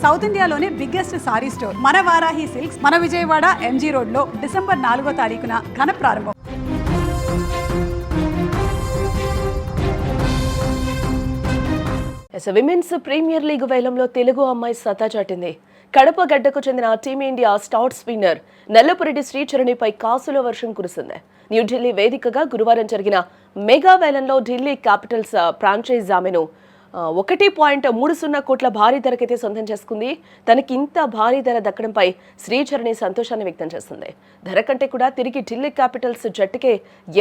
South ఇండియాలోనే biggest sorry store మన Varahi silks మన విజయవాడ ఎంజీ రోడ్ లో డిసెంబర్ 4వ తారీఖున ఘన ప్రారంభం. విమెన్స్ ప్రీమియర్ లీగ్ వేలంలో తెలుగు అమ్మాయి సత్తా చాటింది. కడప గడ్డకు చెందిన టీమిండియా స్టార్ స్పిన్నర్ నల్లపురెడ్డి శ్రీచరణిపై కాసుల వర్షం కురిసింది. న్యూఢిల్లీ వేదికగా గురువారం జరిగిన మెగా వేలంలో ఢిల్లీ క్యాపిటల్స్ ఫ్రాంచైజ్ ఆమెను 1.30 కోట్ల భారీ ధరకైతే సొంతం చేసుకుంది. తనకి ఇంత భారీ ధర దక్కడంపై శ్రీచరణి సంతోషాన్ని వ్యక్తం చేస్తుంది. ధర కంటే కూడా తిరిగి ఢిల్లీ క్యాపిటల్స్ జట్టుకే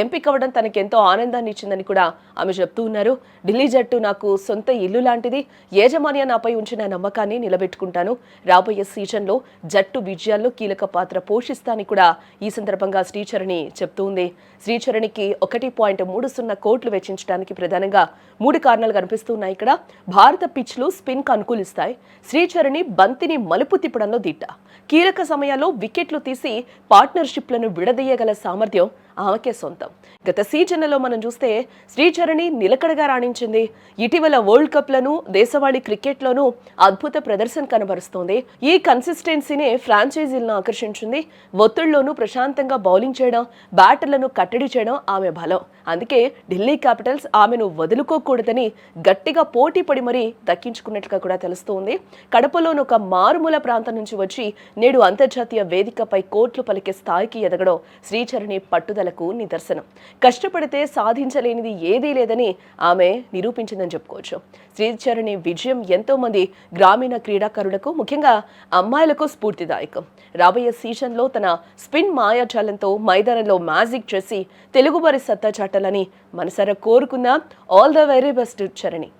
ఎంపికవ్వడం తనకెంతో ఆనందాన్ని ఇచ్చిందని కూడా ఆమె చెప్తూ ఉన్నారు. ఢిల్లీ జట్టు నాకు సొంత ఇల్లు లాంటిది. యాజమాన్య నాపై ఉంచిన నమ్మకాన్ని నిలబెట్టుకుంటాను. రాబోయే సీజన్లో జట్టు విజయాల్లో కీలక పాత్ర పోషిస్తానని కూడా ఈ సందర్భంగా శ్రీచరణి చెప్తూ ఉంది. శ్రీచరణికి 1.30 కోట్లు వెచ్చించడానికి ప్రధానంగా 3 కారణాలు కనిపిస్తున్నాయి. ఇక్కడ భారత పిచ్లు స్పిన్ కు అనుకూలిస్తాయి. శ్రీచరణి బంతిని మలుపు తిప్పడంలో దిట్ట. కీలక సమయాల్లో వికెట్లు తీసి పార్ట్నర్షిప్లను విడదీయగల సామర్థ్యం ఆమెకే సొంతం. గత సీజన్లలో మనం చూస్తే శ్రీచరణి నిలకడగా రాణించింది. ఇటీవల వరల్డ్ కప్లను దేశవాళీ క్రికెట్లోనూ అద్భుత ప్రదర్శన కనబరుస్తోంది. ఈ కన్సిస్టెన్సీనే ఫ్రాంచైజీలను ఆకర్షించింది. ఒత్తిళ్లోనూ ప్రశాంతంగా బౌలింగ్ చేయడం, బ్యాటర్లను కట్టడి చేయడం ఆమె బలం. అందుకే ఢిల్లీ క్యాపిటల్స్ ఆమెను వదులుకోకూడదని గట్టిగా పోటీ పడి మరీ దక్కించుకున్నట్లుగా కూడా తెలుస్తోంది. కడపలోని ఒక మారుమూల ప్రాంతం నుంచి వచ్చి నేడు అంతర్జాతీయ వేదికపై కోట్లు పలికే స్థాయికి ఎదగడం శ్రీచరణి పట్టుదలకు నిదర్శనం. కష్టపడితే సాధించలేనిది ఏదీ లేదని ఆమె నిరూపించిందని చెప్పుకోవచ్చు. శ్రీచరణి విజయం ఎంతో మంది గ్రామీణ క్రీడాకారులకు, ముఖ్యంగా అమ్మాయిలకు స్ఫూర్తిదాయకం. రాబోయే సీజన్లో తన స్పిన్ మాయాజాలంతో మైదానంలో మ్యాజిక్ చేసి తెలుగువారి సత్తా చాటాలని మనసారా కోరుకున్నా. All the very best Charani.